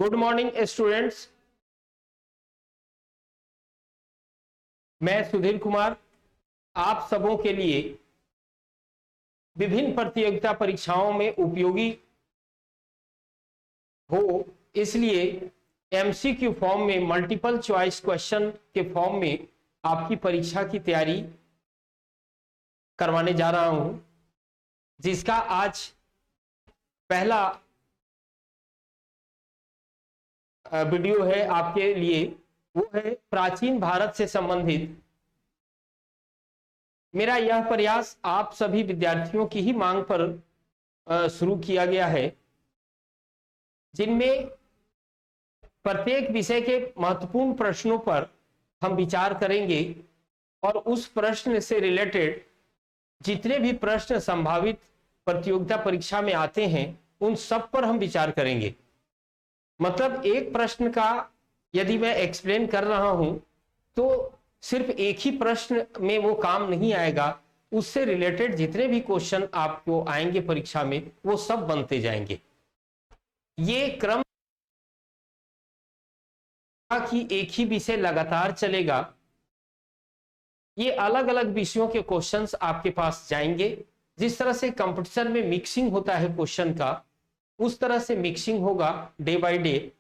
Good morning students. मैं सुधीर कुमार आप सबों के लिए विभिन्न प्रतियोगिता परीक्षाओं में उपयोगी हो इसलिए एमसीक्यू फॉर्म में मल्टीपल चॉइस क्वेश्चन के फॉर्म में आपकी परीक्षा की तैयारी करवाने जा रहा हूं, जिसका आज पहला वीडियो है आपके लिए। वो है प्राचीन भारत से संबंधित। मेरा यह प्रयास आप सभी विद्यार्थियों की ही मांग पर शुरू किया गया है, जिनमें प्रत्येक विषय के महत्वपूर्ण प्रश्नों पर हम विचार करेंगे और उस प्रश्न से रिलेटेड जितने भी प्रश्न संभावित प्रतियोगिता परीक्षा में आते हैं उन सब पर हम विचार करेंगे। मतलब एक प्रश्न का यदि मैं एक्सप्लेन कर रहा हूं तो सिर्फ एक ही प्रश्न में वो काम नहीं आएगा, उससे रिलेटेड जितने भी क्वेश्चन आपको आएंगे परीक्षा में वो सब बनते जाएंगे। ये क्रम कि एक ही विषय लगातार चलेगा, ये अलग अलग विषयों के क्वेश्चंस आपके पास जाएंगे। जिस तरह से कंपटीशन में मिक्सिंग होता है क्वेश्चन का, उस तरह से मिक्सिंग होगा डे बाय डे,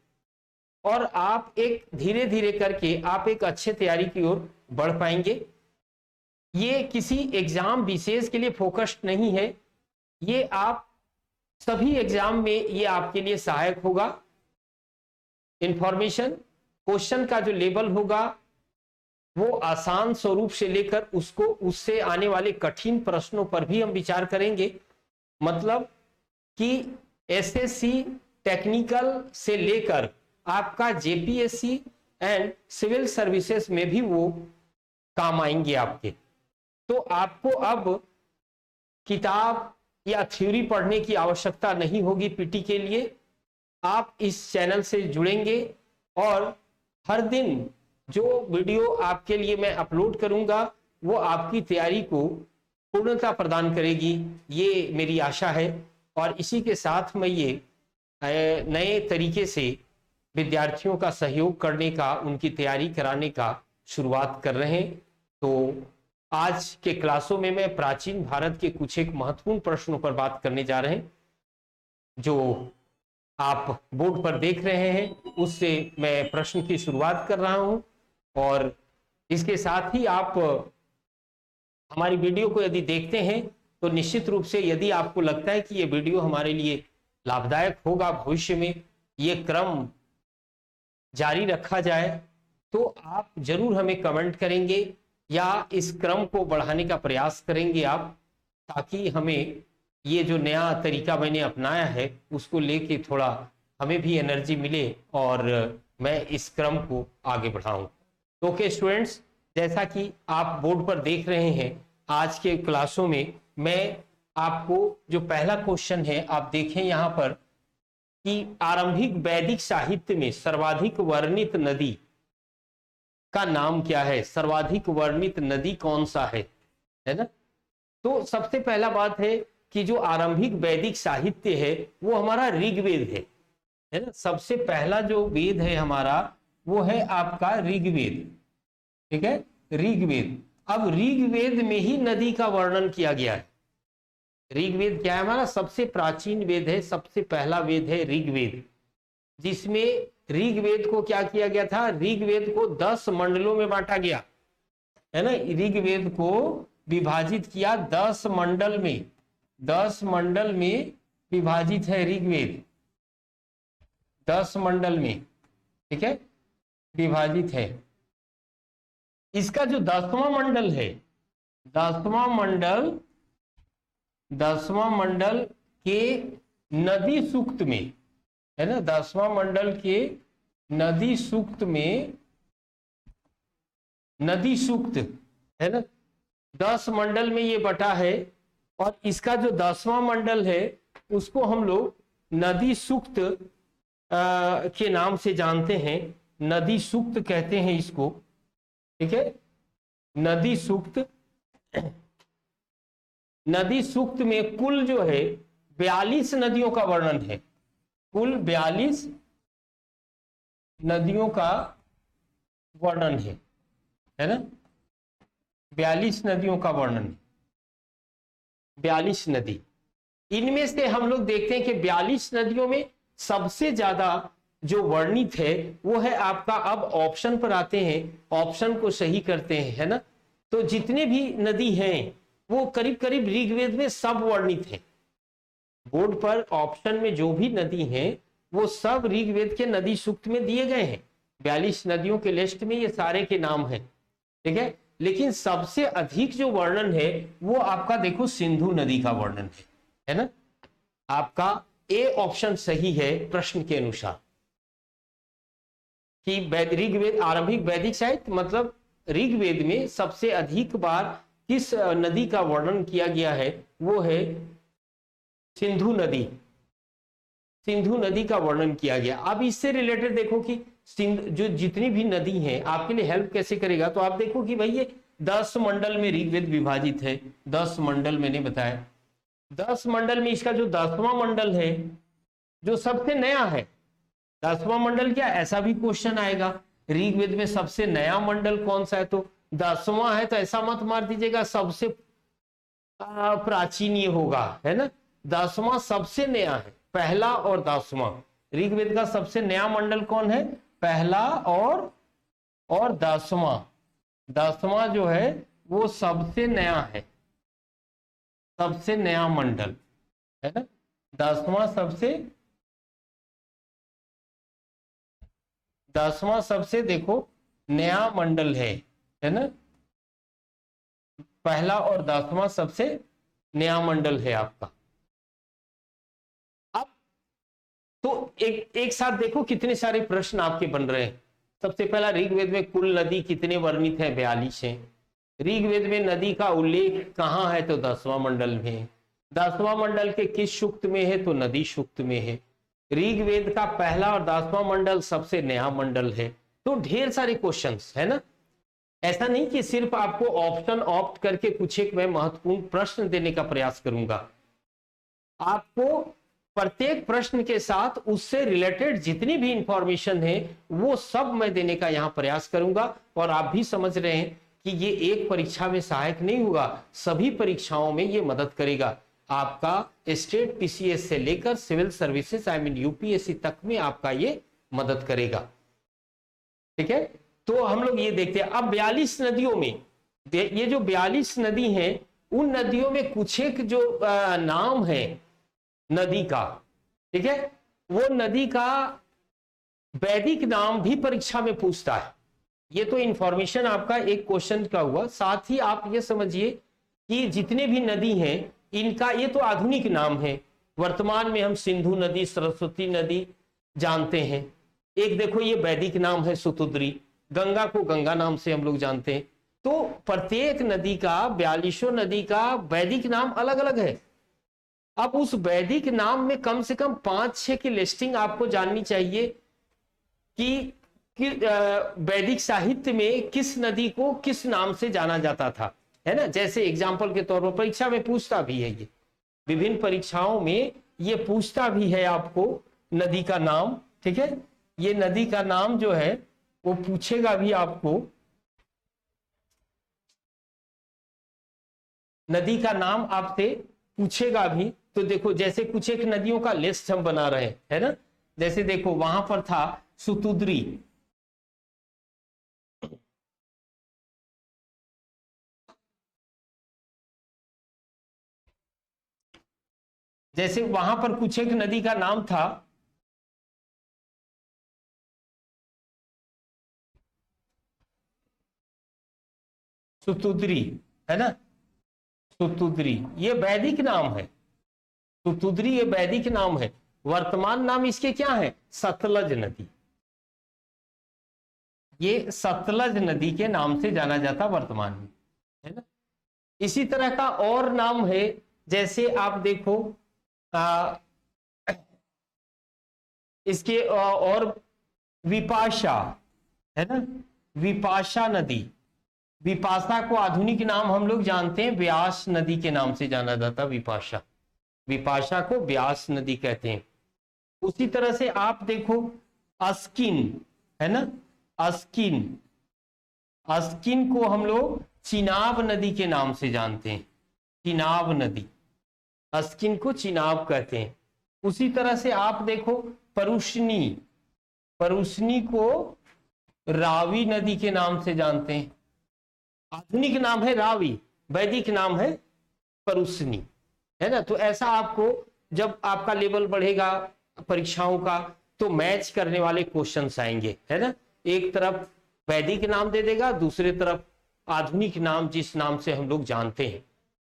और आप एक धीरे धीरे करके आप एक अच्छे तैयारी की ओर बढ़ पाएंगे। ये किसी एग्जाम विशेष के लिए फोकस्ड नहीं है, ये आप सभी एग्जाम में ये आपके लिए सहायक होगा। इंफॉर्मेशन क्वेश्चन का जो लेवल होगा वो आसान स्वरूप से लेकर उसको उससे आने वाले कठिन प्रश्नों पर भी हम विचार करेंगे। मतलब कि एसएससी टेक्निकल से लेकर आपका जेपीएससी एंड सिविल सर्विसेज में भी वो काम आएंगे आपके। तो आपको अब किताब या थ्योरी पढ़ने की आवश्यकता नहीं होगी पीटी के लिए। आप इस चैनल से जुड़ेंगे और हर दिन जो वीडियो आपके लिए मैं अपलोड करूंगा वो आपकी तैयारी को पूर्णता प्रदान करेगी, ये मेरी आशा है। और इसी के साथ मैं ये नए तरीके से विद्यार्थियों का सहयोग करने का, उनकी तैयारी कराने का शुरुआत कर रहे हैं। तो आज के क्लासों में मैं प्राचीन भारत के कुछ एक महत्वपूर्ण प्रश्नों पर बात करने जा रहे हैं जो आप बोर्ड पर देख रहे हैं। उससे मैं प्रश्न की शुरुआत कर रहा हूं और इसके साथ ही आप हमारी वीडियो को यदि देखते हैं तो निश्चित रूप से यदि आपको लगता है कि ये वीडियो हमारे लिए लाभदायक होगा, भविष्य में ये क्रम जारी रखा जाए, तो आप जरूर हमें कमेंट करेंगे या इस क्रम को बढ़ाने का प्रयास करेंगे आप, ताकि हमें ये जो नया तरीका मैंने अपनाया है उसको लेके थोड़ा हमें भी एनर्जी मिले और मैं इस क्रम को आगे बढ़ाऊं। तो ओके स्टूडेंट्स, जैसा कि आप बोर्ड पर देख रहे हैं आज के क्लासों में मैं आपको जो पहला क्वेश्चन है आप देखें यहाँ पर कि आरंभिक वैदिक साहित्य में सर्वाधिक वर्णित नदी का नाम क्या है। सर्वाधिक वर्णित नदी कौन सा है ना। तो सबसे पहला बात है कि जो आरंभिक वैदिक साहित्य है वो हमारा ऋग्वेद है ना। सबसे पहला जो वेद है हमारा वो है आपका ऋग्वेद, ठीक है, ऋग्वेद। अब ऋग्वेद में ही नदी का वर्णन किया गया है। ऋग्वेद क्या है हमारा, सबसे प्राचीन वेद है, सबसे पहला वेद है ऋग्वेद, जिसमें ऋग्वेद को क्या किया गया था, ऋग्वेद को 10 मंडलों में बांटा गया है ना। ऋग्वेद को विभाजित किया 10 मंडल में, 10 मंडल में विभाजित है ऋग्वेद, 10 मंडल में, ठीक है, विभाजित है। इसका जो 10वां मंडल है, 10वां मंडल, 10वां मंडल के नदी सूक्त में है ना, 10वां मंडल के नदी सूक्त में, नदी सूक्त है ना, 10 मंडल में ये बटा है। और इसका जो 10वां मंडल है उसको हम लोग नदी सूक्त के नाम से जानते हैं, नदी सूक्त कहते हैं इसको, ठीक है, नदी सूक्त। नदी सूक्त में कुल जो है 42 नदियों का वर्णन है, कुल 42 नदियों का वर्णन है ना, 42 नदियों का वर्णन, 42 नदी। इनमें से हम लोग देखते हैं कि 42 नदियों में सबसे ज्यादा जो वर्णित है वो है आपका, अब ऑप्शन पर आते हैं, ऑप्शन को सही करते हैं, है ना। तो जितने भी नदी हैं वो करीब करीब ऋग्वेद में सब वर्णित है। बोर्ड पर ऑप्शन में जो भी नदी हैं वो सब ऋग्वेद के नदी सूक्त में दिए गए हैं। 42 नदियों के लिस्ट में ये सारे के नाम हैं, ठीक है। लेकिन सबसे अधिक जो वर्णन है वो आपका देखो सिंधु नदी का वर्णन है ना। आपका ए ऑप्शन सही है प्रश्न के अनुसार कि ऋग्वेद आरंभिक वैदिक साहित्य मतलब ऋग्वेद में सबसे अधिक बार किस नदी का वर्णन किया गया है वो है सिंधु नदी। सिंधु नदी का वर्णन किया गया। अब इससे रिलेटेड देखो कि जो जितनी भी नदी हैं आपके लिए हेल्प कैसे करेगा, तो आप देखो कि भाई ये 10 मंडल में ऋग्वेद विभाजित है। 10 मंडल मैंने बताया, 10 मंडल में इसका जो 10वां मंडल है जो सबसे नया है, 10वां मंडल क्या, ऐसा भी क्वेश्चन आएगा ऋग्वेद में सबसे नया मंडल कौन सा है, तो 10वां है। तो ऐसा मत मार दीजिएगा सबसे प्राचीन ये होगा, है ना। 10वां सबसे नया है, पहला और 10वां। ऋग्वेद का सबसे नया मंडल कौन है, पहला और 10वां। 10वां जो है वो सबसे नया है, सबसे नया मंडल, है ना। 10वां सबसे देखो नया मंडल है ना। पहला और 10वां सबसे नया मंडल है आपका। अब तो एक साथ देखो कितने सारे प्रश्न आपके बन रहे हैं। सबसे पहला, ऋग्वेद में कुल नदी कितने वर्णित है, 42 है। ऋग्वेद में नदी का उल्लेख कहां है, तो 10वां मंडल में है। 10वां मंडल के किस सूक्त में है, तो नदी सूक्त में है। ऋग्वेद का पहला और 10वां मंडल सबसे नया मंडल है। तो ढेर सारे क्वेश्चंस है ना। ऐसा नहीं कि सिर्फ आपको ऑप्शन ऑप्ट करके कुछ एक मैं महत्वपूर्ण प्रश्न देने का प्रयास करूंगा। आपको प्रत्येक प्रश्न के साथ उससे रिलेटेड जितनी भी इंफॉर्मेशन है वो सब मैं देने का यहां प्रयास करूंगा। और आप भी समझ रहे हैं कि ये एक परीक्षा में सहायक नहीं होगा, सभी परीक्षाओं में ये मदद करेगा। आपका स्टेट पीसीएस से लेकर सिविल सर्विसेज यूपीएससी तक में आपका ये मदद करेगा, ठीक है। तो हम लोग ये देखते हैं अब 42 नदियों में, ये जो 42 नदी हैं उन नदियों में कुछ एक जो नाम है नदी का, ठीक है, वो नदी का वैदिक नाम भी परीक्षा में पूछता है। ये तो इंफॉर्मेशन आपका एक क्वेश्चन का हुआ। साथ ही आप ये समझिए कि जितने भी नदी हैं इनका ये तो आधुनिक नाम है। वर्तमान में हम सिंधु नदी, सरस्वती नदी जानते हैं। एक देखो ये वैदिक नाम है सुतुद्री। गंगा को गंगा नाम से हम लोग जानते हैं। तो प्रत्येक नदी का, 42 नदी का वैदिक नाम अलग अलग है। अब उस वैदिक नाम में कम से कम 5-6 की लिस्टिंग आपको जाननी चाहिए कि वैदिक साहित्य में किस नदी को किस नाम से जाना जाता था, है ना। जैसे एग्जाम्पल के तौर पर परीक्षा में पूछता भी है, ये विभिन्न परीक्षाओं में ये पूछता भी है आपको नदी का नाम, ठीक है। ये नदी का नाम जो है वो पूछेगा भी आपको, नदी का नाम आपसे पूछेगा भी। तो देखो जैसे कुछ एक नदियों का लिस्ट हम बना रहे हैं, है ना। जैसे देखो वहां पर था सुतुद्री, जैसे वहां पर कुछ एक नदी का नाम था सुतुद्री, है ना। सुतुद्री ये वैदिक नाम है। सुतुद्री ये वैदिक नाम है। वर्तमान नाम इसके क्या है, सतलज नदी। ये सतलज नदी के नाम से जाना जाता वर्तमान में, है ना। इसी तरह का और नाम है, जैसे आप देखो इसके और विपाशा, है ना। विपाशा नदी, विपाशा को आधुनिक नाम हम लोग जानते हैं व्यास नदी के नाम से जाना जाता। विपाशा, विपाशा को व्यास नदी कहते हैं। उसी तरह से आप देखो अस्किन, है ना। अस्किन, अस्किन को हम लोग चिनाब नदी के नाम से जानते हैं, चिनाब नदी, अस्किन को चिनाब कहते हैं। उसी तरह से आप देखो परुष्णी, परुष्णी को रावी नदी के नाम से जानते हैं। आधुनिक नाम है रावी, वैदिक नाम है परुष्णी, है ना। तो ऐसा आपको जब आपका लेवल बढ़ेगा परीक्षाओं का तो मैच करने वाले क्वेश्चंस आएंगे, है ना। एक तरफ वैदिक नाम दे देगा, दूसरे तरफ आधुनिक नाम जिस नाम से हम लोग जानते हैं,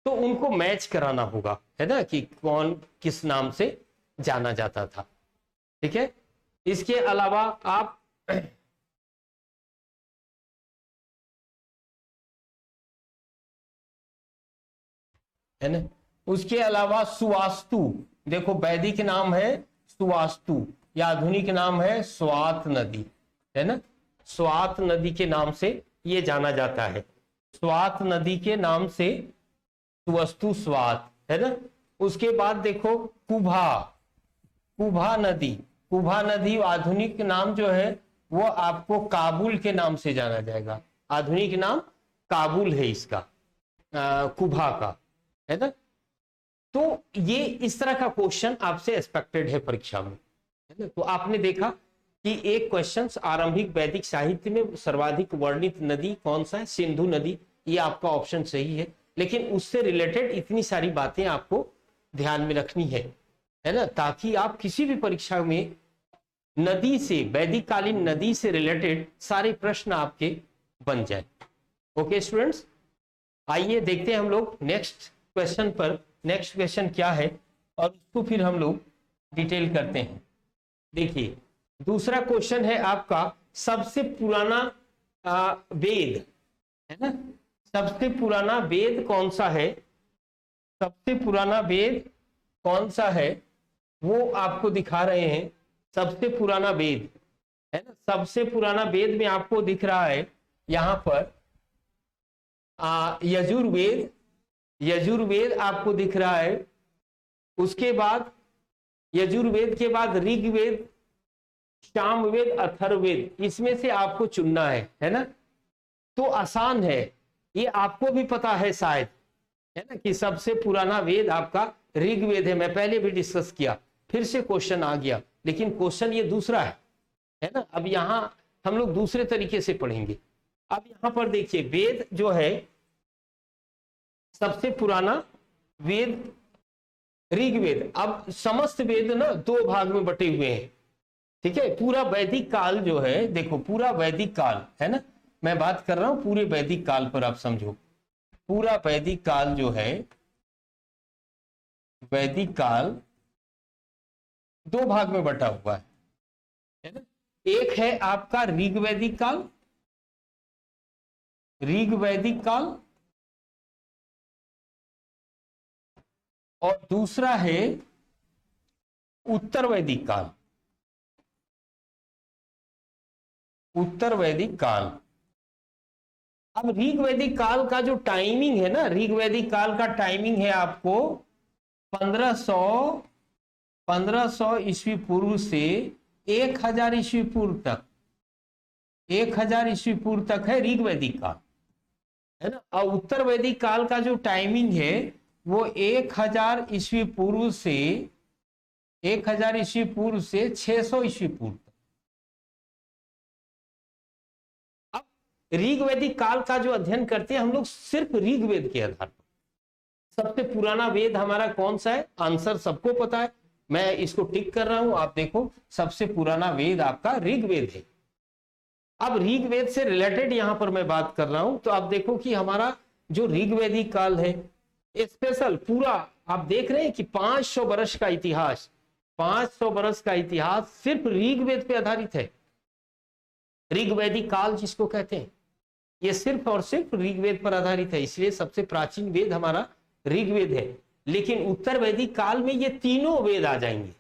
तो उनको मैच कराना होगा, है ना, कि कौन किस नाम से जाना जाता था। ठीक है। इसके अलावा आप है ना, उसके अलावा सुवास्तु, देखो वैदिक नाम है सुवास्तु या आधुनिक नाम है स्वात नदी, है ना। स्वात नदी के नाम से ये जाना जाता है, स्वात नदी के नाम से सुवस्तु स्वात, है ना। उसके बाद देखो कुभा, कुभा नदी, कुभा नदी आधुनिक नाम जो है वो आपको काबुल के नाम से जाना जाएगा, आधुनिक नाम काबुल है इसका, कुभा का, है ना। तो ये इस तरह का क्वेश्चन आपसे एक्सपेक्टेड है परीक्षा में, है ना। तो आपने देखा कि एक क्वेश्चन आरंभिक वैदिक साहित्य में सर्वाधिक वर्णित नदी कौन सा है, सिंधु नदी, ये आपका ऑप्शन सही है। लेकिन उससे रिलेटेड इतनी सारी बातें आपको ध्यान में रखनी है ना, ताकि आप किसी भी परीक्षा में नदी से, वैदिक कालीन नदी से रिलेटेड सारे प्रश्न आपके बन जाए। ओके स्टूडेंट्स, आइए देखते हैं हम लोग नेक्स्ट क्वेश्चन पर, नेक्स्ट क्वेश्चन क्या है और उसको फिर हम लोग डिटेल करते हैं। देखिए दूसरा क्वेश्चन है आपका, सबसे पुराना वेद, है ना, सबसे पुराना वेद कौन सा है, सबसे पुराना वेद कौन सा है वो आपको दिखा रहे हैं। सबसे पुराना वेद, है ना, सबसे पुराना वेद में आपको दिख रहा है यहां पर यजुर्वेद, यजुर्वेद आपको दिख रहा है। उसके बाद यजुर्वेद के बाद ऋग्वेद, सामवेद, अथर्ववेद, इसमें से आपको चुनना है ना। तो आसान है, ये आपको भी पता है शायद, है ना, कि सबसे पुराना वेद आपका ऋग्वेद है। मैं पहले भी डिस्कस किया, फिर से क्वेश्चन आ गया, लेकिन क्वेश्चन ये दूसरा है ना। अब यहां हम लोग दूसरे तरीके से पढ़ेंगे। अब यहां पर देखिए वेद जो है, सबसे पुराना वेद ऋग्वेद। अब समस्त वेद ना दो भाग में बटे हुए हैं, ठीक है। पूरा वैदिक काल जो है, देखो पूरा वैदिक काल, है ना, मैं बात कर रहा हूं पूरे वैदिक काल पर, आप समझो पूरा वैदिक काल जो है, वैदिक काल दो भाग में बटा हुआ है ना। एक है आपका ऋग्वैदिक काल, ऋग्वैदिक काल, और दूसरा है उत्तर वैदिक काल, उत्तर वैदिक काल। अब ऋग वैदिक काल का जो टाइमिंग है ना, ऋग वैदिक काल का टाइमिंग है आपको 1500 ईस्वी पूर्व से 1000 ईस्वी पूर्व तक, 1000 ईस्वी पूर्व तक है ऋग वैदिक काल, है ना। और उत्तर वैदिक काल का जो टाइमिंग है वो 1000 ईस्वी पूर्व से 1000 ईस्वी पूर्व से 600 ईस्वी पूर्व तक। अब ऋग्वैदिक काल का जो अध्ययन करते हैं हम लोग सिर्फ ऋग्वेद के आधार पर। सबसे पुराना वेद हमारा कौन सा है, आंसर सबको पता है, मैं इसको टिक कर रहा हूं। आप देखो सबसे पुराना वेद आपका ऋग्वेद है। अब ऋग्वेद से रिलेटेड यहां पर मैं बात कर रहा हूं, तो आप देखो कि हमारा जो ऋग्वैदिक काल है स्पेशल पूरा, आप देख रहे हैं कि 500 वर्ष का इतिहास, 500 वर्ष का इतिहास सिर्फ ऋग्वेद पे आधारित है। ऋग्वैदिक काल जिसको कहते हैं, ये सिर्फ और सिर्फ ऋग्वेद पर आधारित है, इसलिए सबसे प्राचीन वेद हमारा ऋग्वेद है। लेकिन उत्तर वैदिक काल में ये तीनों वेद आ जाएंगे।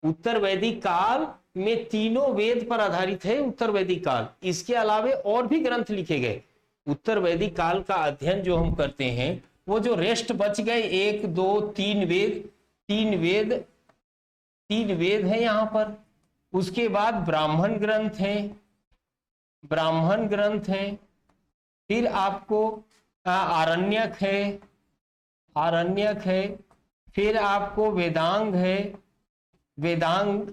उत्तर वैदिक काल में तीनों वेद पर आधारित है उत्तर वैदिक काल। इसके अलावे और भी ग्रंथ लिखे गए। उत्तर वैदिक काल का अध्ययन जो हम करते हैं, वो जो रेस्ट बच गए 1 2 3 वेद, तीन वेद है यहां पर, उसके बाद ब्राह्मण ग्रंथ है, ब्राह्मण ग्रंथ है, फिर आपको आरण्यक है, आरण्यक है, फिर आपको वेदांग है, वेदांग,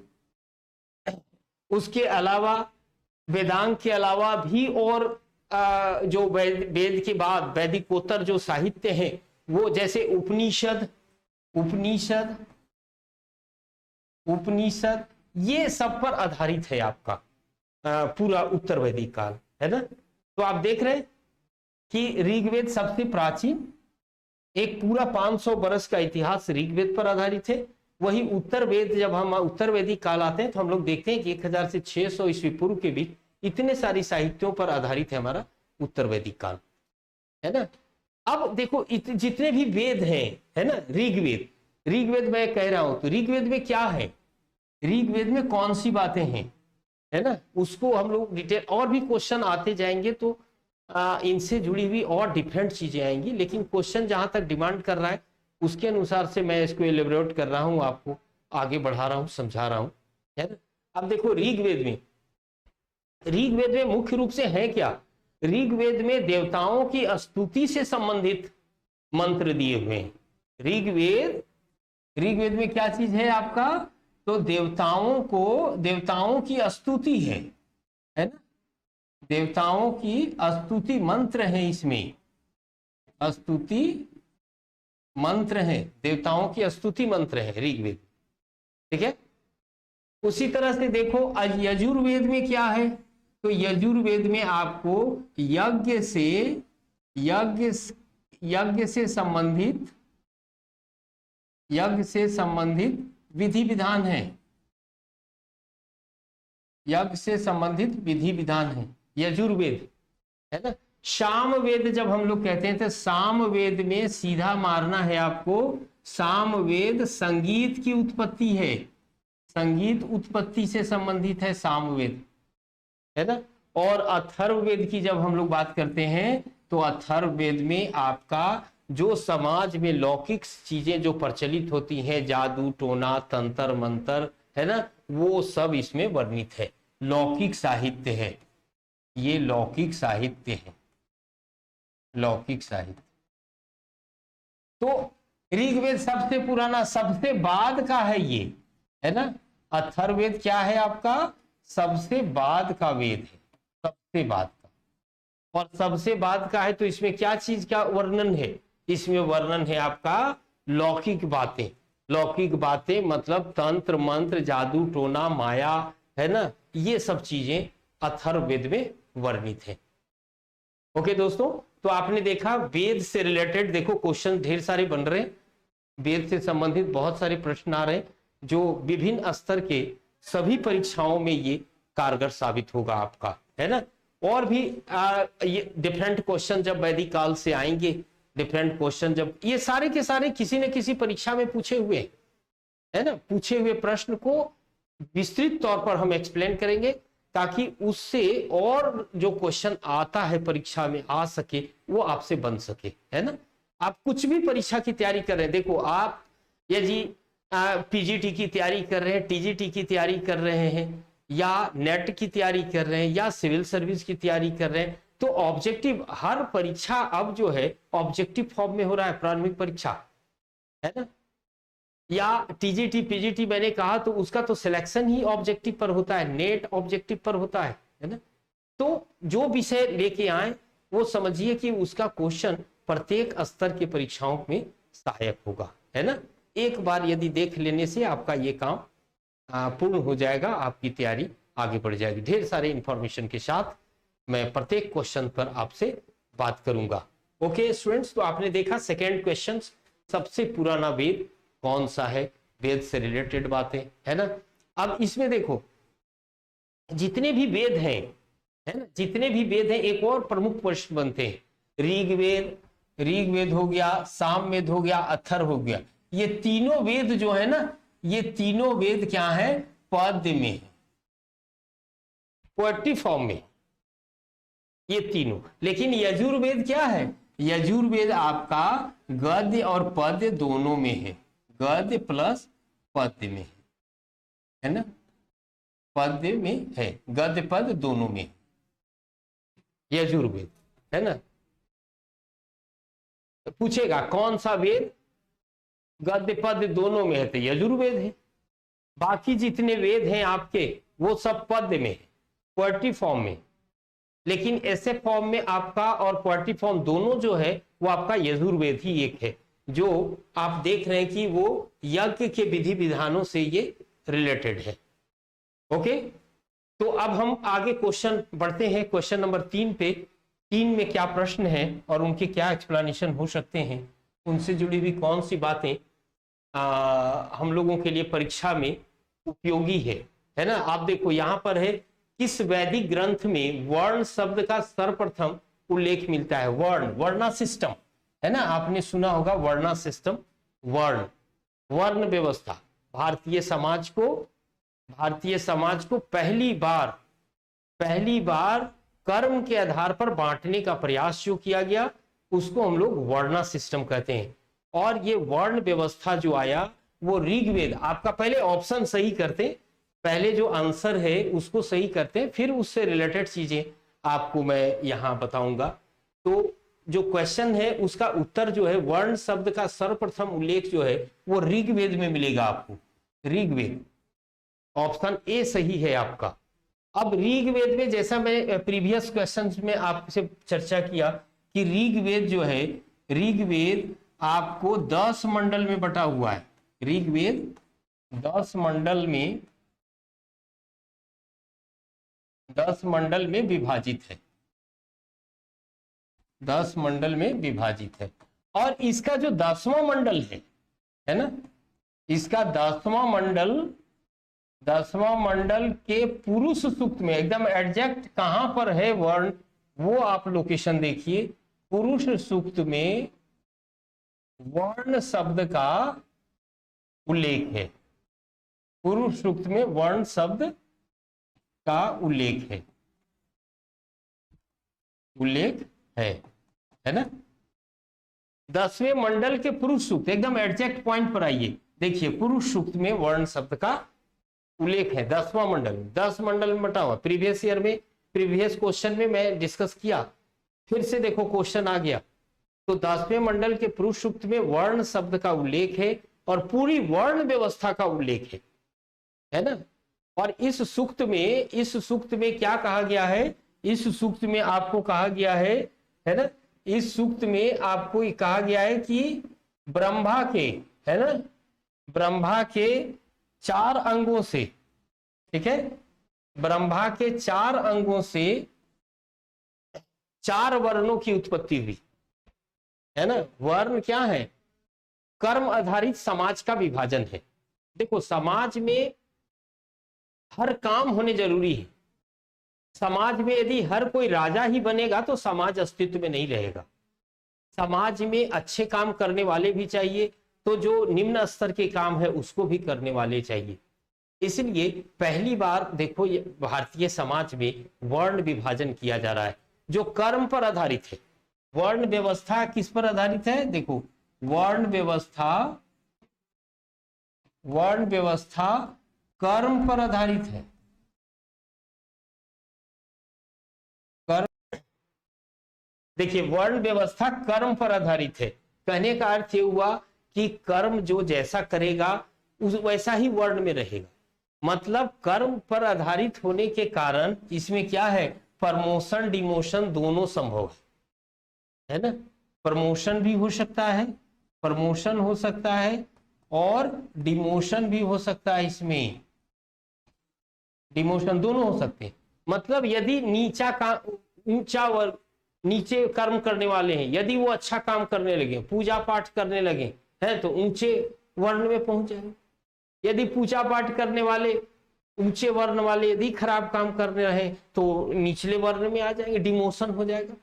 उसके अलावा वेदांग के अलावा भी और जो वेद के बाद वैदिकोत्तर जो साहित्य है वो जैसे उपनिषद, उपनिषद, उपनिषद, ये सब पर आधारित है आपका पूरा उत्तर वैदिक काल, है ना। तो आप देख रहे हैं कि ऋग्वेद सबसे प्राचीन, एक पूरा 500 वर्ष का इतिहास ऋग्वेद पर आधारित है। वही उत्तर वेद, जब हम उत्तर वैदिक काल आते हैं तो हम लोग देखते हैं कि 1000 से 600 ईस्वी पूर्व के बीच इतने सारी साहित्यों पर आधारित है हमारा उत्तर वैदिक काल, है ना। अब देखो जितने भी वेद हैं, है ना, ऋग्वेद, ऋग्वेद मैं कह रहा हूं तो ऋग्वेद में क्या है, ऋग्वेद में कौन सी बातें हैं, है ना, उसको हम लोग डिटेल, और भी क्वेश्चन आते जाएंगे तो इनसे जुड़ी हुई और डिफरेंट चीजें आएंगी, लेकिन क्वेश्चन जहां तक डिमांड कर रहा है उसके अनुसार से मैं इसको एलिब्रेट कर रहा हूं, आपको आगे बढ़ा रहा हूं, समझा रहा हूं, है ना। अब देखो ऋग्वेद में, ऋग्वेद में मुख्य रूप से है क्या, ऋग्वेद में देवताओं की स्तुति से संबंधित मंत्र दिए हुए हैं। ऋग्वेद, ऋग्वेद में क्या चीज है आपका, तो देवताओं को, देवताओं की स्तुति है ना, देवताओं की स्तुति मंत्र है, इसमें स्तुति मंत्र है, देवताओं की स्तुति मंत्र है ऋग्वेद, ठीक है। उसी तरह से देखो यजुर्वेद में क्या है, तो यजुर्वेद में आपको यज्ञ से संबंधित, यज्ञ से संबंधित विधि विधान है, यज्ञ से संबंधित विधि विधान है यजुर्वेद, है ना। सामवेद जब हम लोग कहते हैं तो सामवेद में सीधा मारना है आपको, सामवेद संगीत की उत्पत्ति है, संगीत उत्पत्ति से संबंधित है सामवेद, है ना। और अथर्ववेद की जब हम लोग बात करते हैं तो अथर्ववेद में आपका जो समाज में लौकिक चीजें जो प्रचलित होती हैं, जादू टोना तंत्र मंत्र, है ना, वो सब इसमें वर्णित है, लौकिक साहित्य है, ये लौकिक साहित्य है, लौकिक साहित्य। तो ऋग्वेद सबसे पुराना, सबसे बाद का है ये, है ना। अथर्ववेद क्या है आपका, सबसे बाद का वेद है, सबसे बाद का, और सबसे बाद का है तो इसमें क्या चीज का वर्णन है, इसमें वर्णन है आपका लौकिक बातें, लौकिक बातें मतलब तंत्र मंत्र जादू टोना माया, है ना, ये सब चीजें अथर्ववेद में वर्णित है। ओके दोस्तों, तो आपने देखा वेद से रिलेटेड, देखो क्वेश्चन ढेर सारे बन रहे हैं, वेद से संबंधित बहुत सारे प्रश्न आ रहे हैं जो विभिन्न स्तर के सभी परीक्षाओं में ये कारगर साबित होगा आपका, है ना। और भी ये डिफरेंट क्वेश्चन जब वैदिक काल से आएंगे, डिफरेंट क्वेश्चन जब, ये सारे के सारे किसी न किसी परीक्षा में पूछे हुए, है ना, पूछे हुए प्रश्न को विस्तृत तौर पर हम एक्सप्लेन करेंगे ताकि उससे और जो क्वेश्चन आता है परीक्षा में आ सके वो आपसे बन सके, है ना। आप कुछ भी परीक्षा की तैयारी कर रहे हैं, देखो आप यदि पीजीटी की तैयारी कर रहे हैं, टीजीटी की तैयारी कर रहे हैं, या नेट की तैयारी कर रहे हैं, या सिविल सर्विस की तैयारी कर रहे हैं, तो ऑब्जेक्टिव, हर परीक्षा अब जो है ऑब्जेक्टिव फॉर्म में हो रहा है, प्रारंभिक परीक्षा, है ना, या टीजीटी पीजीटी मैंने कहा तो उसका तो सिलेक्शन ही ऑब्जेक्टिव पर होता है, नेट ऑब्जेक्टिव पर होता है ना। तो जो विषय लेके आए वो समझिए कि उसका क्वेश्चन प्रत्येक स्तर के परीक्षाओं में सहायक होगा, है ना। एक बार यदि देख लेने से आपका ये काम पूर्ण हो जाएगा, आपकी तैयारी आगे बढ़ जाएगी। ढेर सारे इंफॉर्मेशन के साथ मैं प्रत्येक क्वेश्चन पर आपसे बात करूंगा। ओके स्टूडेंट्स, तो आपने देखा सेकेंड क्वेश्चन, सबसे पुराना वेद कौन सा है, वेद से रिलेटेड बातें, है ना। अब इसमें देखो जितने भी वेद हैं, है ना, जितने भी वेद हैं, एक और प्रमुख प्रश्न बनते हैं, ऋग्वेद, ऋग्वेद हो गया, सामवेद हो गया, अथर्व हो गया, ये तीनों वेद जो है ना, ये तीनों वेद क्या है, पद्य में है, पोएट्री फॉर्म में, ये तीनों। लेकिन यजुर्वेद क्या है, यजुर्वेद आपका गद्य और पद्य दोनों में है, गद्य प्लस पद्य में है ना। पद्य में है, गद्य पद दोनों में यजुर्वेद, है ना। तो पूछेगा कौन सा वेद गद्य पद्य दोनों में है, तो यजुर्वेद है। बाकी जितने वेद हैं आपके वो सब पद्य में है, पोएट्री फॉर्म में, लेकिन ऐसे फॉर्म में आपका और पोएट्री फॉर्म दोनों जो है वो आपका यजुर्वेद ही एक है, जो आप देख रहे हैं कि वो यज्ञ के विधि विधानों से ये रिलेटेड है। ओके, तो अब हम आगे क्वेश्चन बढ़ते हैं, क्वेश्चन नंबर 3 पे। 3 में क्या प्रश्न है और उनके क्या एक्सप्लेनेशन हो सकते हैं, उनसे जुड़ी हुई कौन सी बातें हम लोगों के लिए परीक्षा में उपयोगी है ना। आप देखो यहां पर है, किस वैदिक ग्रंथ में वर्ण शब्द का सर्वप्रथम उल्लेख मिलता है। वर्ण, वर्णा सिस्टम, है ना, आपने सुना होगा वर्णा सिस्टम। वर्ण, वर्ण व्यवस्था भारतीय समाज को पहली बार कर्म के आधार पर बांटने का प्रयास जो किया गया उसको हम लोग वर्णा सिस्टम कहते हैं। और ये वर्ण व्यवस्था जो आया वो ऋग्वेद, आपका पहले ऑप्शन सही करते, पहले जो आंसर है उसको सही करते, फिर उससे रिलेटेड चीजें आपको मैं यहां बताऊंगा। तो जो क्वेश्चन है उसका उत्तर जो है, वर्ण शब्द का सर्वप्रथम उल्लेख जो है वो ऋग्वेद में मिलेगा आपको, ऋग्वेद। ऑप्शन ए सही है आपका। अब ऋग्वेद में, जैसा मैं प्रीवियस क्वेश्चंस में आपसे चर्चा किया कि ऋग्वेद जो है, ऋग्वेद आपको 10 मंडल में बटा हुआ है। ऋग्वेद 10 मंडल में विभाजित है, 10 मंडल में विभाजित है। और इसका जो 10वां मंडल है ना, इसका 10वां मंडल के पुरुष सूक्त में एकदम एग्जैक्ट कहां पर है वर्ण, वो आप लोकेशन देखिए। पुरुष सूक्त में वर्ण शब्द का उल्लेख है, पुरुष सूक्त में वर्ण शब्द का उल्लेख है ना। 10वें मंडल के पुरुष सूक्त, एकदम एग्जैक्ट पॉइंट पर आइए, देखिए पुरुष सूक्त में वर्ण शब्द का उल्लेख है 10वां मंडल में, 10 मंडल में बटा हुआ। प्रीवियस ईयर में, प्रीवियस क्वेश्चन में मैं डिस्कस किया, फिर से देखो क्वेश्चन आ गया। तो 10वें मंडल के पुरुष सूक्त में वर्ण शब्द का उल्लेख है और पूरी वर्ण व्यवस्था का उल्लेख है ना। और इस सूक्त में क्या कहा गया है, इस सूक्त में आपको कहा गया है ना, इस सूक्त में आपको कहा गया है कि ब्रह्मा के, है ना, ब्रह्मा के 4 अंगों से, ठीक है, ब्रह्मा के 4 अंगों से 4 वर्णों की उत्पत्ति हुई, है ना। वर्ण क्या है, कर्म आधारित समाज का विभाजन है। देखो समाज में हर काम होने जरूरी है। समाज में यदि हर कोई राजा ही बनेगा तो समाज अस्तित्व में नहीं रहेगा। समाज में अच्छे काम करने वाले भी चाहिए, तो जो निम्न स्तर के काम है उसको भी करने वाले चाहिए। इसलिए पहली बार देखो ये भारतीय समाज में वर्ण विभाजन किया जा रहा है जो कर्म पर आधारित है। वर्ण व्यवस्था किस पर आधारित है, देखो वर्ण व्यवस्था कर्म पर आधारित है। देखिए वर्ण व्यवस्था कर्म पर आधारित है, कहने का अर्थ ये हुआ कि कर्म जो जैसा करेगा उस वैसा ही वर्ण में रहेगा। मतलब कर्म पर आधारित होने के कारण इसमें क्या है, प्रमोशन डिमोशन दोनों संभव है ना। प्रमोशन भी हो सकता है, प्रमोशन हो सकता है और डिमोशन भी हो सकता है। इसमें डिमोशन दोनों हो सकते हैं। मतलब यदि ऊंचा वर्ग, नीचे कर्म करने वाले हैं, यदि वो अच्छा काम करने लगे, पूजा पाठ करने लगे हैं, तो ऊंचे वर्ण में पहुंच जाएंगे। यदि पूजा पाठ करने वाले ऊंचे वर्ण वाले यदि खराब काम करने रहे तो निचले वर्ण में आ जाएंगे, डिमोशन हो जाएगा।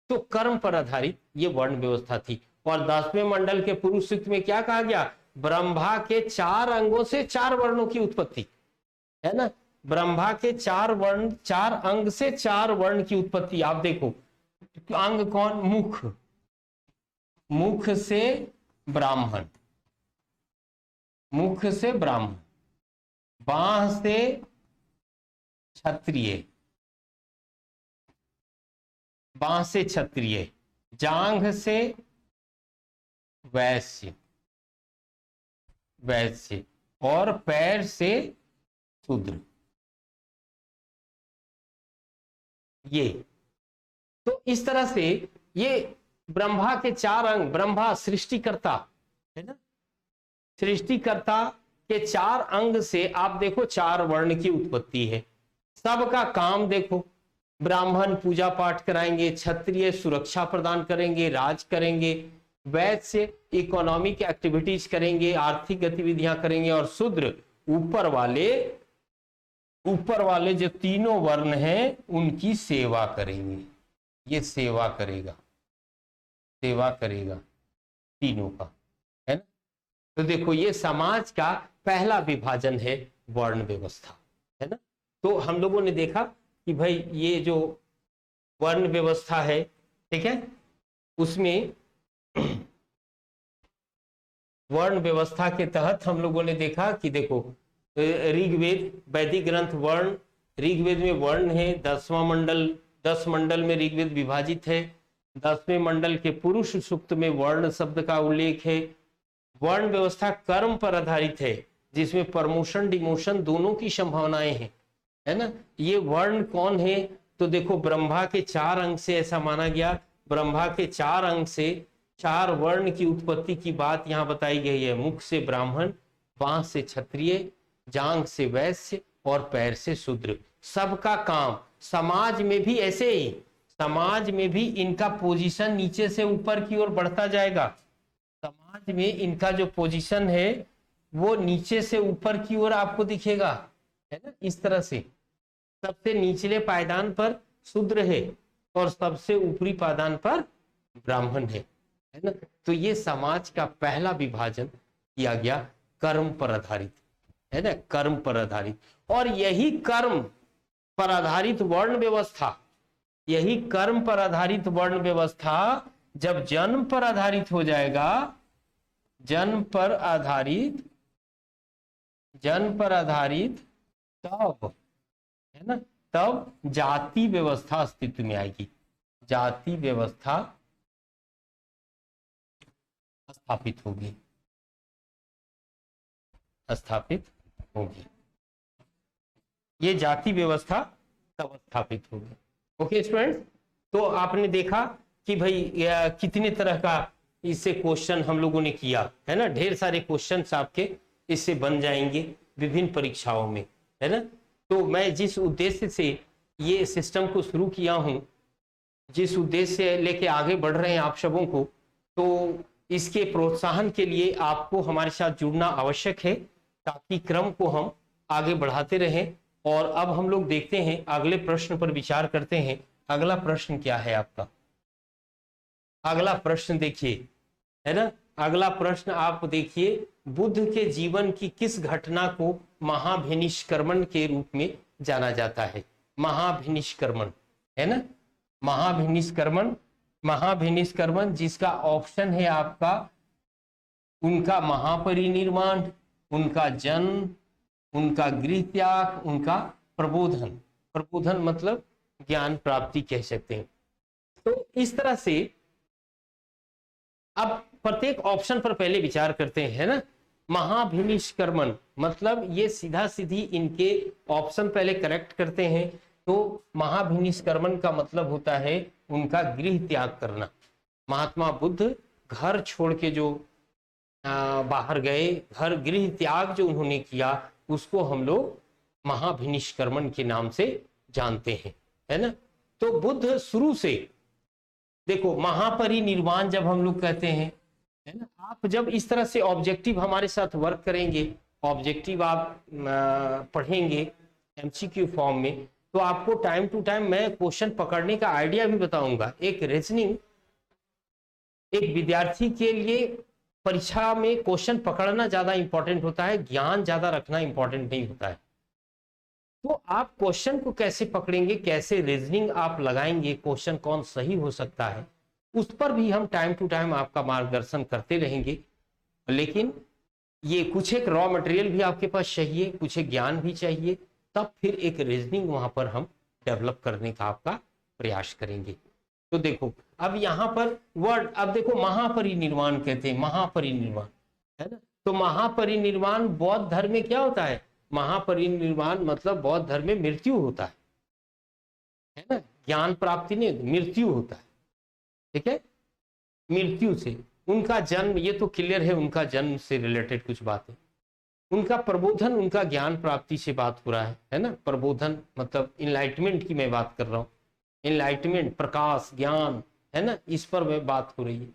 तो कर्म पर आधारित ये वर्ण व्यवस्था थी। और 10वें मंडल के पुरुष सूक्त में क्या कहा गया, ब्रह्मा के 4 अंगों से 4 वर्णों की उत्पत्ति, है ना। ब्रह्मा के 4 अंग से 4 वर्ण की उत्पत्ति। आप देखो अंग कौन, मुख से ब्राह्मण, बांह से क्षत्रिय, बां से क्षत्रिय, जांघ से वैश्य, वैश्य और पैर से शूद्र। ये तो इस तरह से ये ब्रह्मा के चार अंग, ब्रह्मा सृष्टिकर्ता है ना, सृष्टिकर्ता के चार अंग से आप देखो चार वर्ण की उत्पत्ति है। सबका काम देखो, ब्राह्मण पूजा पाठ कराएंगे, क्षत्रिय सुरक्षा प्रदान करेंगे, राज करेंगे, वैश्य इकोनॉमिक एक्टिविटीज करेंगे, आर्थिक गतिविधियां करेंगे, और शूद्र ऊपर वाले जो तीनों वर्ण हैं उनकी सेवा करेंगे। ये सेवा करेगा तीनों का, है ना। तो देखो ये समाज का पहला विभाजन है वर्ण व्यवस्था, है ना। तो हम लोगों ने देखा कि भाई ये जो वर्ण व्यवस्था है, ठीक है, उसमें वर्ण व्यवस्था के तहत हम लोगों ने देखा कि देखो ऋग्वेद, वैदिक ग्रंथ वर्ण, ऋग्वेद में वर्ण है, 10वां मंडल, 10 मंडल में ऋग्वेद विभाजित है। 10वें मंडल के पुरुष सूक्त में वर्ण शब्द का उल्लेख है। वर्ण व्यवस्था कर्म पर आधारित है, जिसमें प्रमोशन डिमोशन दोनों की संभावनाएं हैं, है ना। ये वर्ण कौन है, तो देखो ब्रह्मा के चार अंग से ऐसा माना गया, ब्रह्मा के चार अंग से चार वर्ण की उत्पत्ति की बात यहाँ बताई गई है। मुख से ब्राह्मण, बांह से क्षत्रिय, जांघ से वैश्य और पैर से शूद्र। सबका काम समाज में भी ऐसे ही, समाज में भी इनका पोजीशन नीचे से ऊपर की ओर बढ़ता जाएगा। समाज में इनका जो पोजीशन है वो नीचे से ऊपर की ओर आपको दिखेगा, है ना। इस तरह से सबसे निचले पायदान पर शूद्र है और सबसे ऊपरी पायदान पर ब्राह्मण है ना। तो ये समाज का पहला विभाजन किया गया कर्म पर आधारित, है ना, कर्म पर आधारित। और यही कर्म पर आधारित वर्ण व्यवस्था, यही कर्म पर आधारित वर्ण व्यवस्था जब जन्म पर आधारित हो जाएगा, जन्म पर आधारित तब, है ना, तब जाति व्यवस्था अस्तित्व में आएगी, जाति व्यवस्था स्थापित होगी, ये जाति व्यवस्था तब स्थापित होगी। ओके स्टूडेंट्स, तो आपने देखा कि भाई कितने तरह का इससे क्वेश्चन हम लोगों ने किया, है ना। ढेर सारे क्वेश्चंस आपके इससे बन जाएंगे विभिन्न परीक्षाओं में, है ना। तो मैं जिस उद्देश्य से ये सिस्टम को शुरू किया हूं, जिस उद्देश्य से लेके आगे बढ़ रहे हैं आप सबों को, तो इसके प्रोत्साहन के लिए आपको हमारे साथ जुड़ना आवश्यक है, ताकि क्रम को हम आगे बढ़ाते रहें। और अब हम लोग देखते हैं अगले प्रश्न पर विचार करते हैं। अगला प्रश्न क्या है आपका? अगला प्रश्न देखिए, है ना। अगला प्रश्न आप देखिए, बुद्ध के जीवन की किस घटना को महाभिनिष्क्रमण के रूप में जाना जाता है? महाभिनिष्क्रमण, है ना, महाभिनिष्क्रमण जिसका ऑप्शन है आपका उनका महापरिनिर्वाण, उनका जन्म, उनका गृह त्याग, उनका प्रबोधन। प्रबोधन मतलब ज्ञान प्राप्ति कह सकते हैं। तो इस तरह से अब प्रत्येक ऑप्शन पर पहले विचार करते हैं, है ना। महाभिनिष्क्रमण मतलब ये सीधा सीधी इनके ऑप्शन पहले करेक्ट करते हैं। तो महाभिनिष्क्रमण का मतलब होता है उनका गृह त्याग करना। महात्मा बुद्ध घर छोड़ के जो बाहर गए, घर गृह त्याग जो उन्होंने किया, उसको हम लोग महाभिनिष्क्रमण के नाम से जानते हैं, है ना। तो बुद्ध शुरू से देखो, महापरिनिर्वाण जब हम लोग कहते हैं, है ना, आप जब इस तरह से ऑब्जेक्टिव हमारे साथ वर्क करेंगे, ऑब्जेक्टिव आप पढ़ेंगे एमसीक्यू फॉर्म में, तो आपको टाइम टू टाइम मैं क्वेश्चन पकड़ने का आइडिया भी बताऊंगा। एक रीजनिंग, एक विद्यार्थी के लिए परीक्षा में क्वेश्चन पकड़ना ज्यादा इंपॉर्टेंट होता है, ज्ञान ज्यादा रखना इंपॉर्टेंट नहीं होता है। तो आप क्वेश्चन को कैसे पकड़ेंगे, कैसे रीजनिंग आप लगाएंगे, क्वेश्चन कौन सही हो सकता है, उस पर भी हम टाइम टू टाइम आपका मार्गदर्शन करते रहेंगे। लेकिन ये कुछ एक रॉ मटेरियल भी आपके पास चाहिए, कुछ एक ज्ञान भी चाहिए। तब फिर एक रीजनिंग वहां पर हम डेवलप करने का आपका प्रयास करेंगे। तो देखो अब यहाँ पर वर्ड, अब देखो महापरिनिर्वाण कहते हैं, महापरिनिर्वाण है ना। तो महापरिनिर्वाण बौद्ध धर्म में क्या होता है? महापरिनिर्वाण मतलब बौद्ध धर्म में मृत्यु होता है ना, ज्ञान प्राप्ति नहीं, मृत्यु होता है। ठीक है, मृत्यु से उनका जन्म, ये तो क्लियर है, उनका जन्म से रिलेटेड कुछ बात है। उनका प्रबोधन, उनका ज्ञान प्राप्ति से बात हो रहा है ना। प्रबोधन मतलब इनलाइटमेंट की मैं बात कर रहा हूँ, इनलाइटमेंट, प्रकाश, ज्ञान, है ना, इस पर मैं बात हो रही है।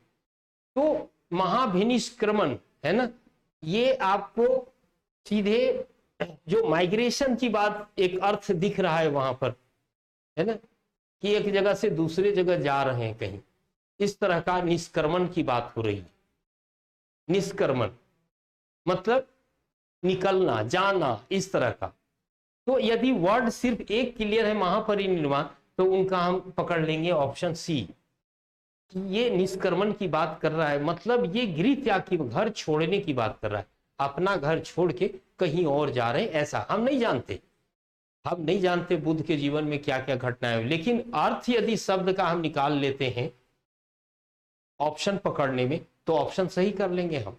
तो महाभिनिष्क्रमण है ना, ये आपको सीधे जो माइग्रेशन की बात, एक अर्थ दिख रहा है वहां पर, है ना, कि एक जगह से दूसरे जगह जा रहे हैं कहीं, इस तरह का निष्क्रमण की बात हो रही है। निष्क्रमण मतलब निकलना, जाना, इस तरह का। तो यदि वर्ड सिर्फ एक क्लियर है, महापरिनिर्वाण, तो उनका हम पकड़ लेंगे ऑप्शन सी, ये निष्क्रमण की बात कर रहा है, मतलब ये गृह त्याग की, घर छोड़ने की बात कर रहा है, अपना घर छोड़ के कहीं और जा रहे हैं, ऐसा हम नहीं जानते। हम नहीं जानते बुद्ध के जीवन में क्या क्या घटनाएं हुई, लेकिन अर्थ यदि शब्द का हम निकाल लेते हैं ऑप्शन पकड़ने में, तो ऑप्शन सही कर लेंगे हम,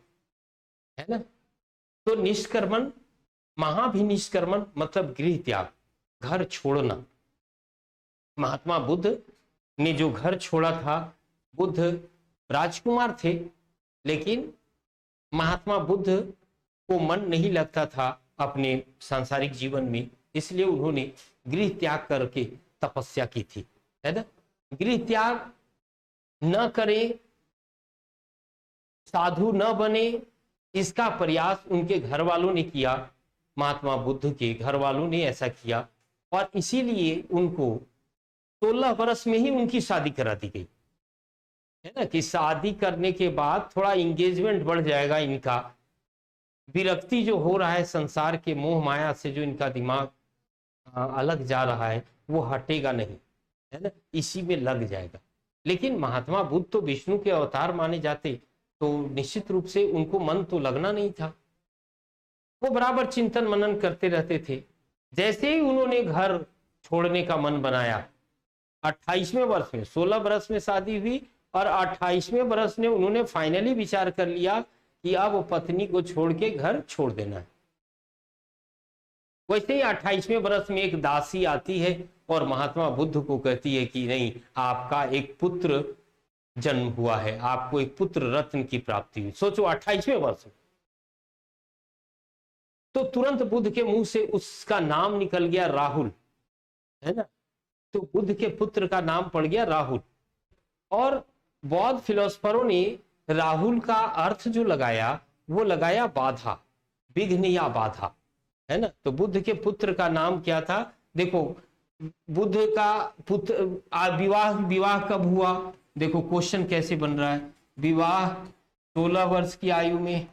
है ना। तो निष्क्रमण, महाभिनिष्क्रमण मतलब गृह त्याग, घर छोड़ना। महात्मा बुद्ध ने जो घर छोड़ा था, बुद्ध राजकुमार थे, लेकिन महात्मा बुद्ध को मन नहीं लगता था अपने सांसारिक जीवन में, इसलिए उन्होंने गृह त्याग करके तपस्या की थी, है ना। गृह त्याग न करें, साधु न बने, इसका प्रयास उनके घर वालों ने किया, महात्मा बुद्ध के घर वालों ने ऐसा किया, और इसीलिए उनको 16 वर्ष में ही उनकी शादी करा दी गई, है ना, कि शादी करने के बाद थोड़ा इंगेजमेंट बढ़ जाएगा इनका, विरक्ति जो हो रहा है संसार के मोह माया से, जो इनका दिमाग अलग जा रहा है, वो हटेगा नहीं, है ना, इसी में लग जाएगा। लेकिन महात्मा बुद्ध तो विष्णु के अवतार माने जाते, तो निश्चित रूप से उनको मन तो लगना नहीं था, वो बराबर चिंतन मनन करते रहते थे। जैसे ही उन्होंने घर छोड़ने का मन बनाया, 28वें वर्ष में, 16 वर्ष में शादी हुई, और 28वें वर्ष में उन्होंने फाइनली विचार कर लिया कि अब पत्नी को छोड़ के घर छोड़ देना है। वैसे ही 28वें वर्ष में एक दासी आती है और महात्मा बुद्ध को कहती है कि नहीं, आपका एक पुत्र जन्म हुआ है, आपको एक पुत्र रत्न की प्राप्ति हुई। सोचो 28वें वर्ष में। तो तुरंत बुद्ध के मुंह से उसका नाम निकल गया राहुल, है ना। तो बुद्ध के पुत्र का नाम पड़ गया राहुल। और बौद्ध फिलोसफरों ने राहुल का अर्थ जो लगाया, वो लगाया बाधा, विघ्न या बाधा, है ना। तो बुद्ध के पुत्र का नाम क्या था? देखो, बुद्ध का पुत्र, विवाह कब हुआ? देखो क्वेश्चन कैसे बन रहा है। विवाह 16 वर्ष की आयु में,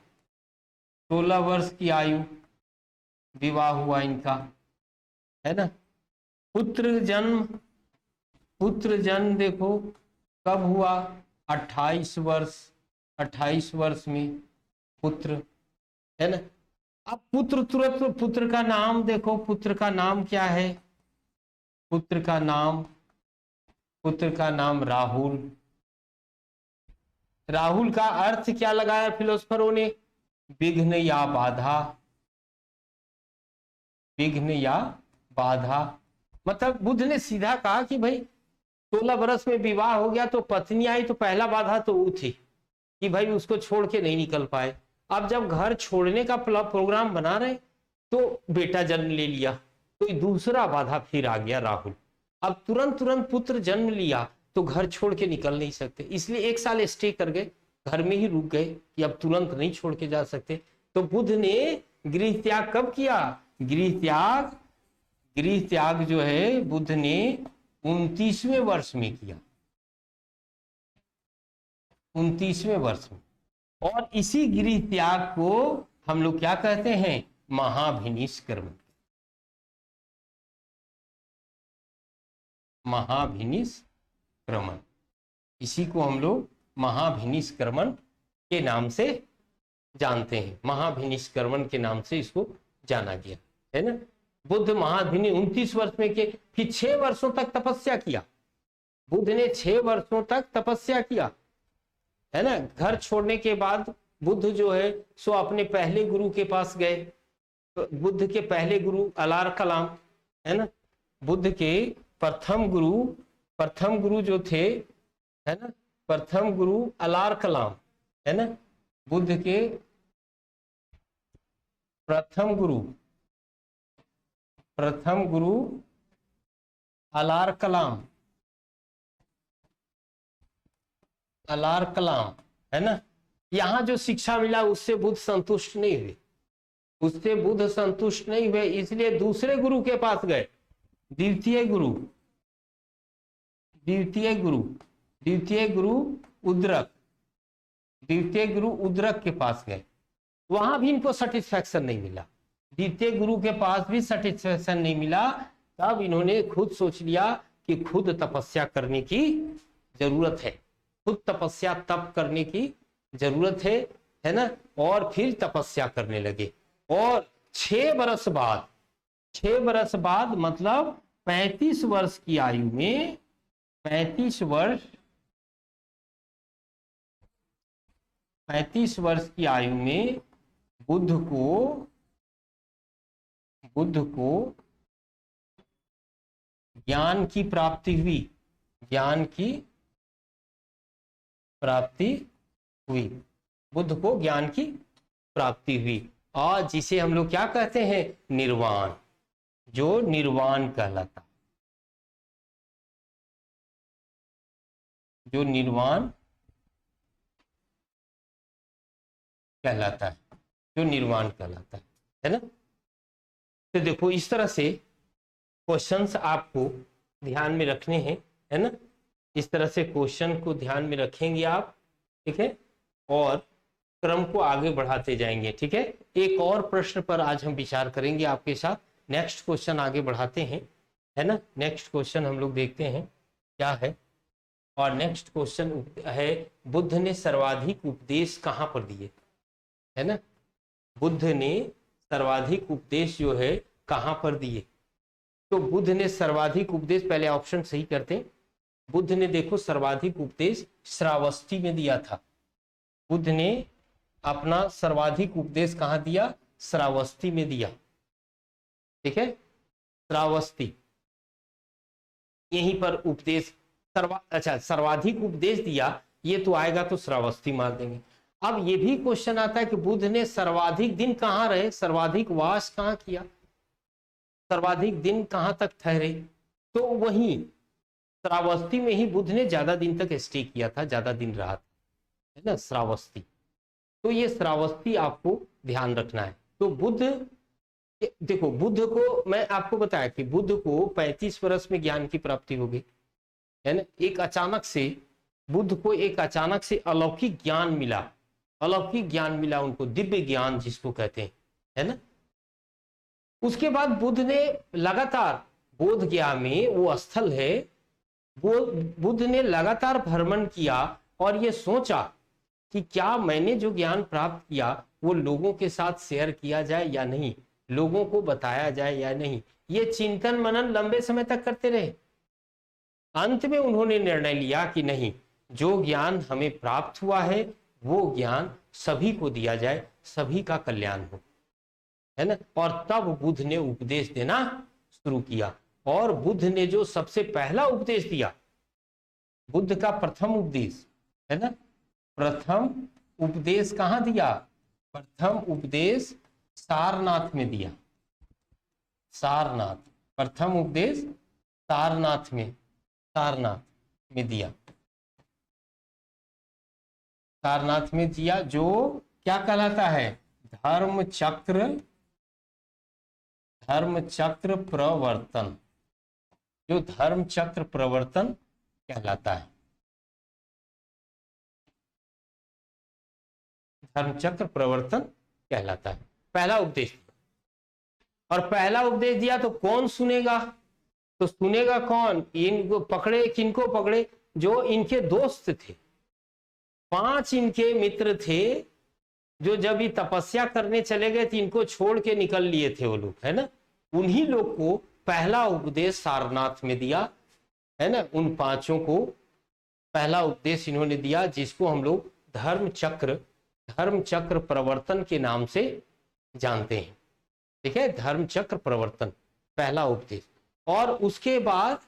16 वर्ष की आयु विवाह हुआ इनका, है ना। पुत्र जन्म देखो कब हुआ? 28 वर्ष में पुत्र, है ना। अब पुत्र, तुरंत पुत्र का नाम देखो, पुत्र का नाम क्या है? पुत्र का नाम राहुल। राहुल का अर्थ क्या लगाया फिलोसफरों ने? विघ्न या बाधा, विघ्न या बाधा। मतलब बुद्ध ने सीधा कहा कि भाई 16 वर्ष में विवाह हो गया तो पत्नी आई, तो पहला बाधा तो वो थी कि भाई उसको छोड़ के नहीं निकल पाए। अब जब घर छोड़ने का प्रोग्राम बना रहे तो बेटा जन्म ले लिया, तो दूसरा बाधा फिर आ गया राहुल। अब तुरंत पुत्र जन्म लिया तो घर छोड़ के निकल नहीं सकते, इसलिए 1 साल स्टे कर गए, घर में ही रुक गए कि अब तुरंत नहीं छोड़ के जा सकते। तो बुद्ध ने गृह त्याग कब किया? गृह त्याग जो है बुद्ध ने 29वें वर्ष में किया, 29वें वर्ष में। और इसी गृह त्याग को हम लोग क्या कहते हैं? महाभिनिष्क्रमण। महाभिनिष्क्रमण, इसी को हम लोग महाभिनिष्क्रमण के नाम से जानते हैं, महाभिनिष्क्रमण के नाम से इसको जाना गया, है ना। बुद्ध महाधि ने 29 वर्ष में किए, फिर 6 वर्षों तक तपस्या किया। बुद्ध ने 6 वर्षों तक तपस्या किया, है ना। घर छोड़ने के बाद बुद्ध जो है सो अपने पहले गुरु के पास गए। तो बुद्ध के पहले गुरु अलार कलाम, है ना, बुद्ध के प्रथम गुरु जो थे, है ना, प्रथम गुरु अलार कलाम, है ना, बुद्ध के प्रथम गुरु अलार कलाम, है ना। यहां जो शिक्षा मिला उससे बुद्ध संतुष्ट नहीं हुए, इसलिए दूसरे गुरु के पास गए, द्वितीय गुरु उद्रक के पास गए। वहां भी इनको सेटिस्फैक्शन नहीं मिला, द्वितीय गुरु के पास भी सेटिस्फैक्शन नहीं मिला। तब इन्होंने खुद सोच लिया कि खुद तपस्या करने की जरूरत है, खुद तपस्या तप करने की जरूरत है ना। और फिर तपस्या करने लगे। और 6 बरस बाद मतलब 35 वर्ष की आयु में, 35 वर्ष की आयु में बुद्ध को ज्ञान की प्राप्ति हुई, और जिसे हम लोग क्या कहते हैं, निर्वाण, जो निर्वाण कहलाता है ना। तो देखो इस तरह से क्वेश्चंस आपको ध्यान में रखने हैं, है ना। इस तरह से क्वेश्चन को ध्यान में रखेंगे आप, ठीक है, और क्रम को आगे बढ़ाते जाएंगे, ठीक है। एक और प्रश्न पर आज हम विचार करेंगे आपके साथ। नेक्स्ट क्वेश्चन आगे बढ़ाते हैं, है ना। नेक्स्ट क्वेश्चन हम लोग देखते हैं क्या है। और नेक्स्ट क्वेश्चन है, बुद्ध ने सर्वाधिक उपदेश कहां पर दिए, है ना। बुद्ध ने सर्वाधिक उपदेश जो है कहां पर दिए। तो बुद्ध ने सर्वाधिक उपदेश, पहले ऑप्शन सही करते हैं। बुद्ध ने देखो सर्वाधिक उपदेश श्रावस्ती में दिया था। बुद्ध ने अपना सर्वाधिक उपदेश कहां दिया, श्रावस्ती में दिया, ठीक है, श्रावस्ती, यहीं पर उपदेश सर्वाधिक उपदेश दिया, ये तो आएगा तो श्रावस्ती मार देंगे। अब ये भी क्वेश्चन आता है कि बुद्ध ने सर्वाधिक दिन कहां रहे, सर्वाधिक वास कहां किया, सर्वाधिक दिन कहां तक ठहरे। तो वहीं श्रावस्ती में ही बुद्ध ने ज्यादा दिन तक स्टे किया था, ज्यादा दिन रहा था, है ना, श्रावस्ती। तो ये श्रावस्ती आपको ध्यान रखना है। तो बुद्ध, देखो बुद्ध को मैं आपको बताया कि बुद्ध को 35 वर्ष में ज्ञान की प्राप्ति हो गई, है ना। बुद्ध को एक अचानक से अलौकिक ज्ञान मिला उनको, दिव्य ज्ञान जिसको कहते हैं, है ना। उसके बाद बुद्ध ने लगातार बोध गया में वो स्थल है, वो बुद्ध ने लगातार भ्रमण किया और ये सोचा कि क्या मैंने जो ज्ञान प्राप्त किया वो लोगों के साथ शेयर किया जाए या नहीं, लोगों को बताया जाए या नहीं। ये चिंतन मनन लंबे समय तक करते रहे। अंत में उन्होंने निर्णय लिया कि नहीं, जो ज्ञान हमें प्राप्त हुआ है वो ज्ञान सभी को दिया जाए, सभी का कल्याण हो, है ना। और तब बुद्ध ने उपदेश देना शुरू किया। और बुद्ध ने जो सबसे पहला उपदेश दिया, बुद्ध का प्रथम उपदेश, है ना, प्रथम उपदेश कहां दिया, प्रथम उपदेश सारनाथ में दिया। प्रथम उपदेश सारनाथ में दिया, जो क्या कहलाता है, धर्म चक्र प्रवर्तन, जो धर्म चक्र प्रवर्तन कहलाता है, धर्म चक्र प्रवर्तन कहलाता है। पहला उपदेश, और पहला उपदेश दिया तो कौन सुनेगा, तो सुनेगा कौन, इनको पकड़े, किनको पकड़े, जो इनके दोस्त थे, 5 इनके मित्र थे, जो जब ये तपस्या करने चले गए थे इनको छोड़ के निकल लिए थे वो लोग, है ना। उन्हीं लोग को पहला उपदेश सारनाथ में दिया, है ना। उन पांचों को पहला उपदेश इन्होंने दिया, जिसको हम लोग धर्म चक्र प्रवर्तन के नाम से जानते हैं। ठीक है, धर्म चक्र प्रवर्तन पहला उपदेश। और उसके बाद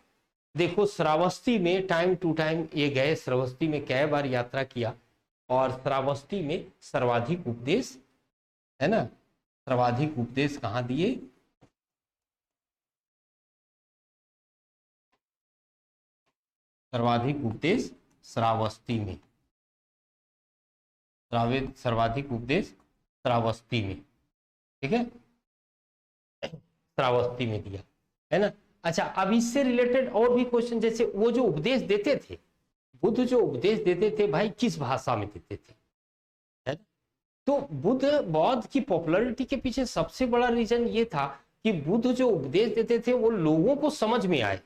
देखो श्रावस्ती में टाइम टू टाइम ये गए, श्रावस्ती में कई बार यात्रा किया, और श्रावस्ती में सर्वाधिक उपदेश, है ना, सर्वाधिक उपदेश कहाँ दिए? सर्वाधिक उपदेश श्रावस्ती में, सर्वाधिक उपदेश श्रावस्ती में। ठीक है, श्रावस्ती में दिया, है ना। अच्छा, अब इससे रिलेटेड और भी क्वेश्चन, जैसे वो जो उपदेश देते थे, बुद्ध जो उपदेश देते थे भाई किस भाषा में देते थे, है ना? तो बौद्ध की पॉपुलैरिटी के पीछे सबसे बड़ा रीजन ये था कि बुद्ध जो उपदेश देते थे वो लोगों को समझ में आए,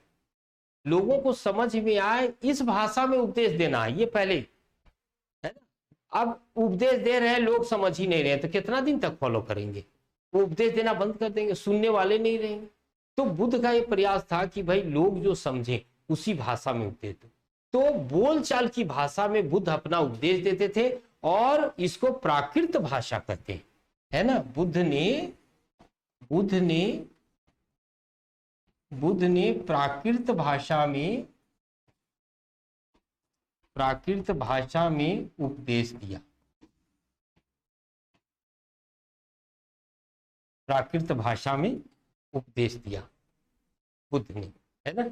लोगों को समझ में आए, इस भाषा में उपदेश देना है, ये पहले, है ना। अब उपदेश दे रहे हैं, लोग समझ ही नहीं रहे, तो कितना दिन तक फॉलो करेंगे? वो उपदेश देना बंद कर देंगे, सुनने वाले नहीं रहेंगे। तो बुद्ध का ये प्रयास था कि भाई लोग जो समझें उसी भाषा में उपदेश दो। तो बोलचाल की भाषा में बुद्ध अपना उपदेश देते थे, और इसको प्राकृत भाषा कहते हैं, है ना। बुद्ध ने प्राकृत भाषा में उपदेश दिया, प्राकृत भाषा में उपदेश दिया बुद्ध ने, है ना।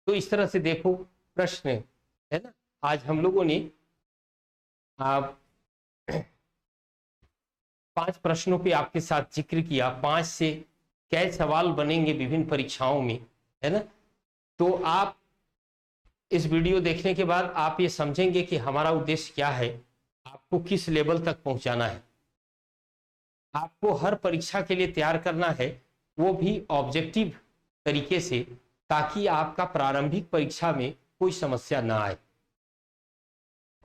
तो इस तरह से देखो प्रश्न, है ना। आज हम लोगों ने 5 प्रश्नों पे आपके साथ जिक्र किया, 5 से कई सवाल बनेंगे विभिन्न परीक्षाओं में, है ना। तो आप इस वीडियो देखने के बाद आप ये समझेंगे कि हमारा उद्देश्य क्या है, आपको किस लेवल तक पहुंचाना है, आपको हर परीक्षा के लिए तैयार करना है, वो भी ऑब्जेक्टिव तरीके से, ताकि आपका प्रारंभिक परीक्षा में कोई समस्या ना आए।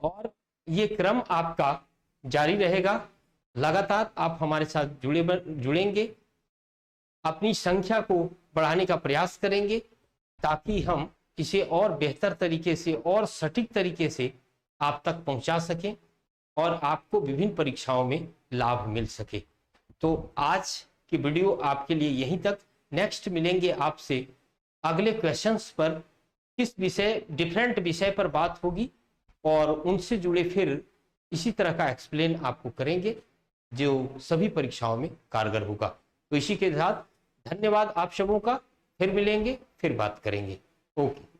और ये क्रम आपका जारी रहेगा, लगातार आप हमारे साथ जुड़ेंगे, अपनी संख्या को बढ़ाने का प्रयास करेंगे, ताकि हम इसे और बेहतर तरीके से और सटीक तरीके से आप तक पहुंचा सकें, और आपको विभिन्न परीक्षाओं में लाभ मिल सके। तो आज की वीडियो आपके लिए यहीं तक। नेक्स्ट मिलेंगे आपसे अगले क्वेश्चंस पर, किस विषय, डिफरेंट विषय पर बात होगी, और उनसे जुड़े फिर इसी तरह का एक्सप्लेन आपको करेंगे, जो सभी परीक्षाओं में कारगर होगा। तो इसी के साथ धन्यवाद आप सबों का, फिर मिलेंगे, फिर बात करेंगे। ओके।